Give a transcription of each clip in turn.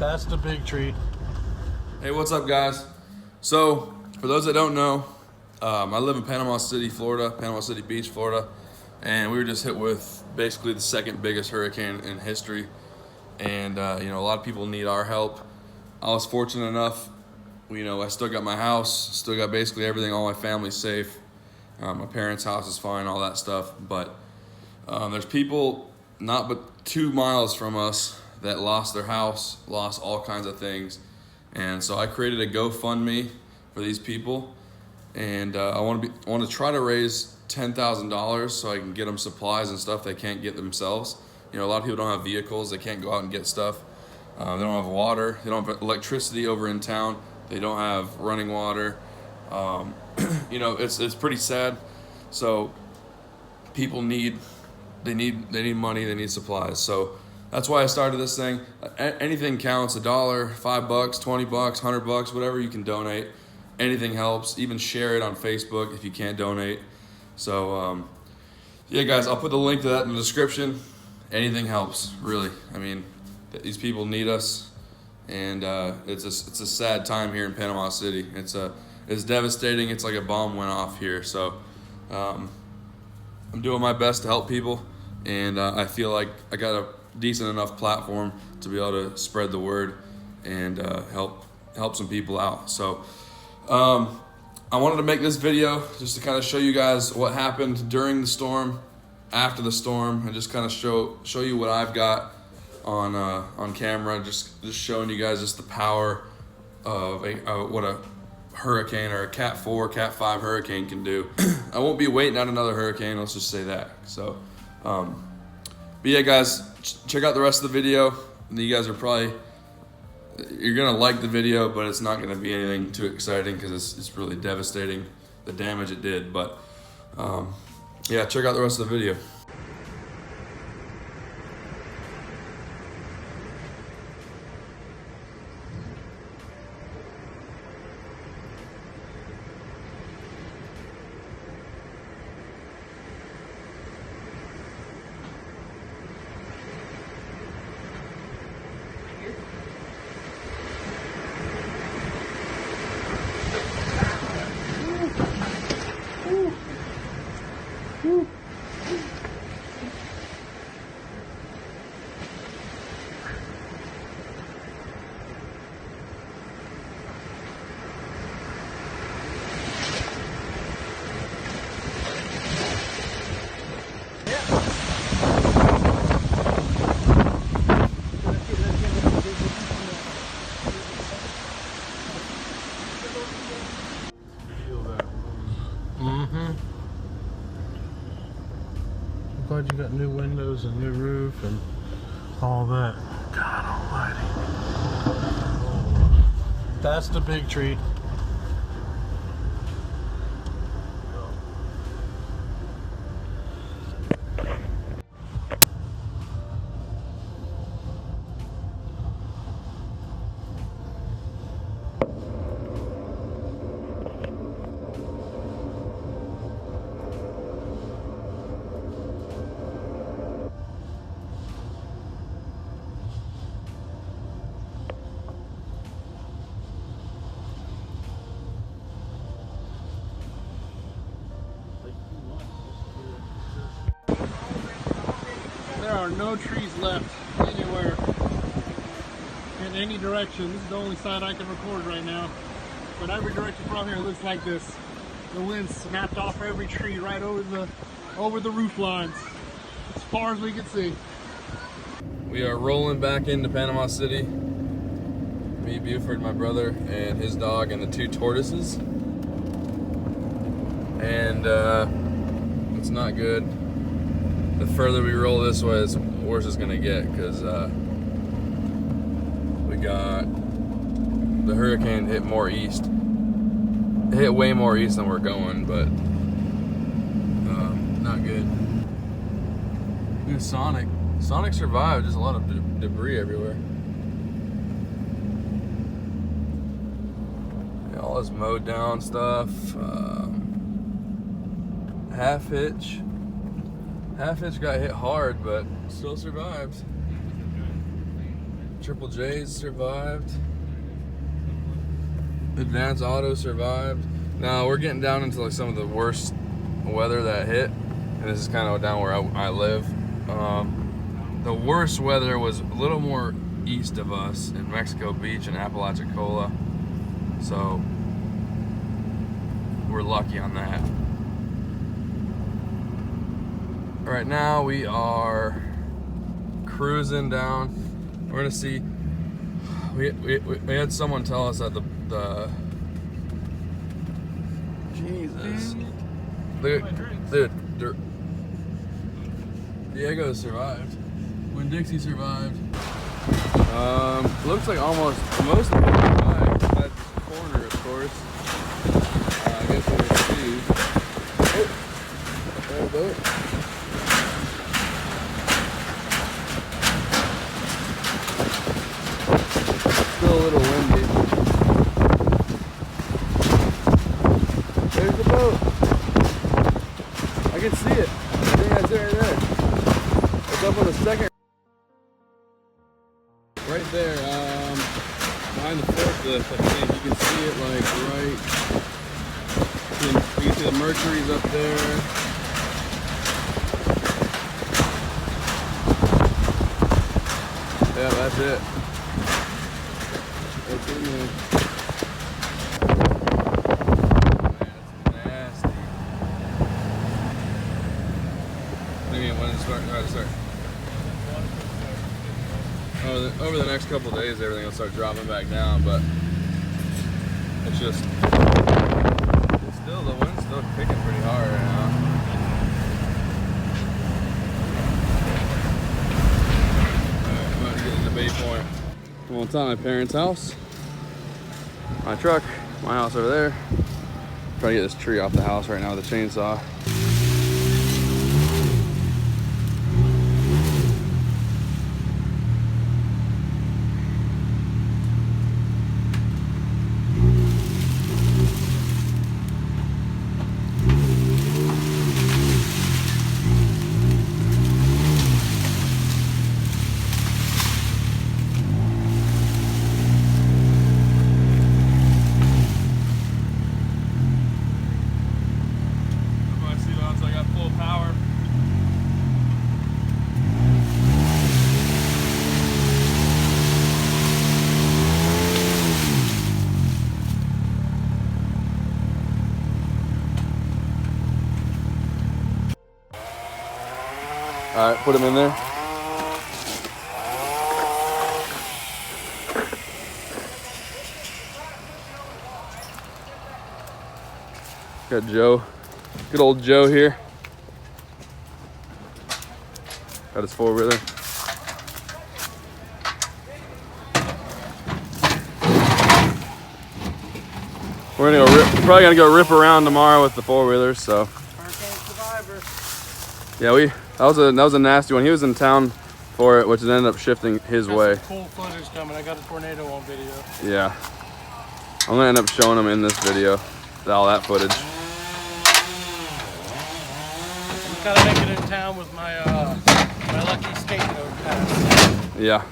That's the big tree. Hey, what's up, guys? So, for those that don't know, I live in Panama City, Florida, Panama City Beach, Florida, and we were just hit with basically the second biggest hurricane in history. And a lot of people need our help. I was fortunate enough, I still got my house, still got basically everything, all my family's safe. My parents' house is fine, all that stuff. But there's people not but 2 miles from us that lost their house, lost all kinds of things. And so I created a GoFundMe for these people. And I want to try to raise $10,000 so I can get them supplies and stuff they can't get themselves. A lot of people don't have vehicles, they can't go out and get stuff. They don't have water, they don't have electricity over in town, they don't have running water. It's pretty sad. So people need money, they need supplies. So that's why I started this thing. Anything counts, $1, $5, $20, $100, whatever you can donate. Anything helps. Even share it on Facebook if you can't donate. So yeah, guys, I'll put the link to that in the description. Anything helps, really. I mean, these people need us, and it's a sad time here in Panama City. It's devastating. It's like a bomb went off here. So I'm doing my best to help people, and I feel like I got a decent enough platform to be able to spread the word and help some people out. So I wanted to make this video just to kind of show you guys what happened during the storm, after the storm, and just kind of show you what I've got on camera, just showing you guys just the power of what a hurricane or a Cat 4, Cat 5 hurricane can do. I won't be waiting on another hurricane, let's just say that. So but yeah, guys, check out the rest of the video. You guys are you're gonna like the video, but it's not gonna be anything too exciting because it's really devastating, the damage it did. But yeah, check out the rest of the video. Glad you got new windows and new roof and all that. God almighty. That's the big tree. There are no trees left anywhere in any direction. This is the only side I can record right now. But every direction from here looks like this. The wind snapped off every tree right over the roof lines, as far as we can see. We are rolling back into Panama City. Me, Buford, my brother, and his dog, and the 2 tortoises. And it's not good. The further we roll this way, the worse it's gonna get, because we got the hurricane hit more east. It hit way more east than we're going, but not good. Even Sonic survived, just a lot of debris everywhere. Yeah, all this mowed down stuff. Half hitch got hit hard, but still survived. Triple J's survived. Advanced Auto survived. Now we're getting down into like some of the worst weather that hit, and this is kind of down where I live. The worst weather was a little more east of us in Mexico Beach and Apalachicola, so we're lucky on that. Right now we are cruising down. We're gonna see. We had someone tell us that the Jesus, dude, Diego survived. When Dixie survived, looks like almost most of it survived. That corner, of course. I guess we'll see. Oh, there we go. Still a little windy. There's the boat. I can see it. I think that's it right there. It's up on the second. Right there, behind the forklift, I think you can see it like right. You can see the Mercury's up there. Yeah, that's it. It's in there. Man, that's nasty. What do you mean, when does it start? How to start? Over the next couple of days, everything will start dropping back down, but it's just, the wind's still kicking pretty hard right now. Alright, I'm about to get into Bay Point. I'm on top of my parents' house. My truck, my house over there. Trying to get this tree off the house right now with a chainsaw. All right, put them in there. Got Joe, good old Joe here. Got his four-wheeler. We're gonna go probably gonna go rip around tomorrow with the four-wheelers. So. Hurricane survivor. Yeah, that was a nasty one. He was in town for it, which ended up shifting his way. Some cool footage coming. I got a tornado on video. Yeah, I'm gonna end up showing him in this video, all that footage. I'm kind of making it in town with my my lucky state road pass. Yeah.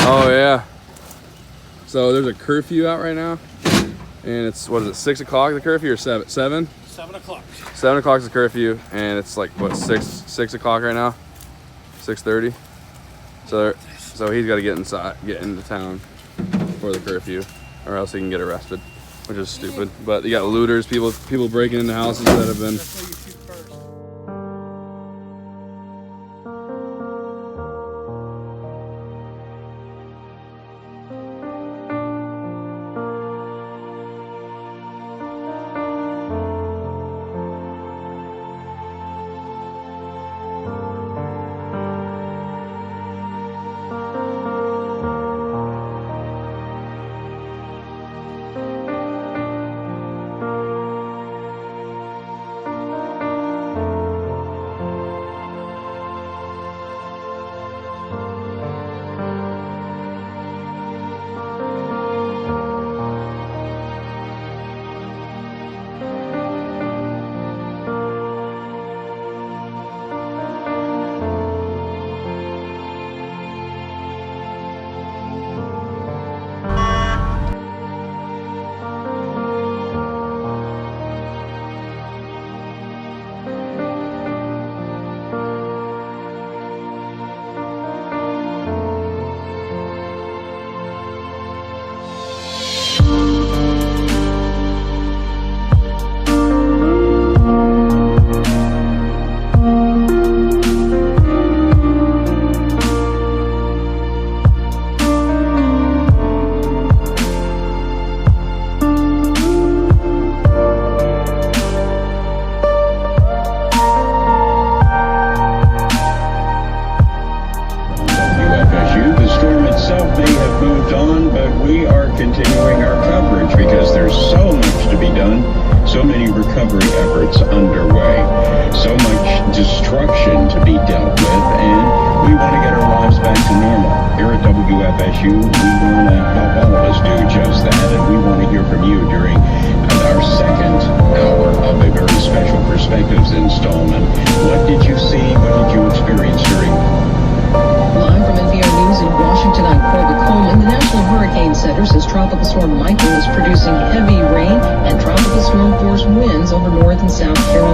Oh yeah. So there's a curfew out right now, and it's, what is it, 6 o'clock the curfew, or 7? 7 o'clock. 7 o'clock is the curfew, and it's like, what, 6 o'clock right now? 6:30. So he's got to get into town for the curfew, or else he can get arrested, which is stupid. But you got looters, people breaking into houses that have been. That's where you shoot first. WFSU. The storm itself may have moved on, but we are continuing our coverage because there's so much to be done, so many recovery efforts underway, so much destruction to be dealt with, and we want to get our lives back to normal. Here at WFSU, we want to help all of us do just that, and we want to hear from you during our second hour of a very special Perspectives installment. What did you see? What did you experience during? Live from NPR News in Washington, I'm Corbett Coleman. The National Hurricane Center says Tropical Storm Michael is producing heavy rain and tropical storm force winds over North and South Carolina.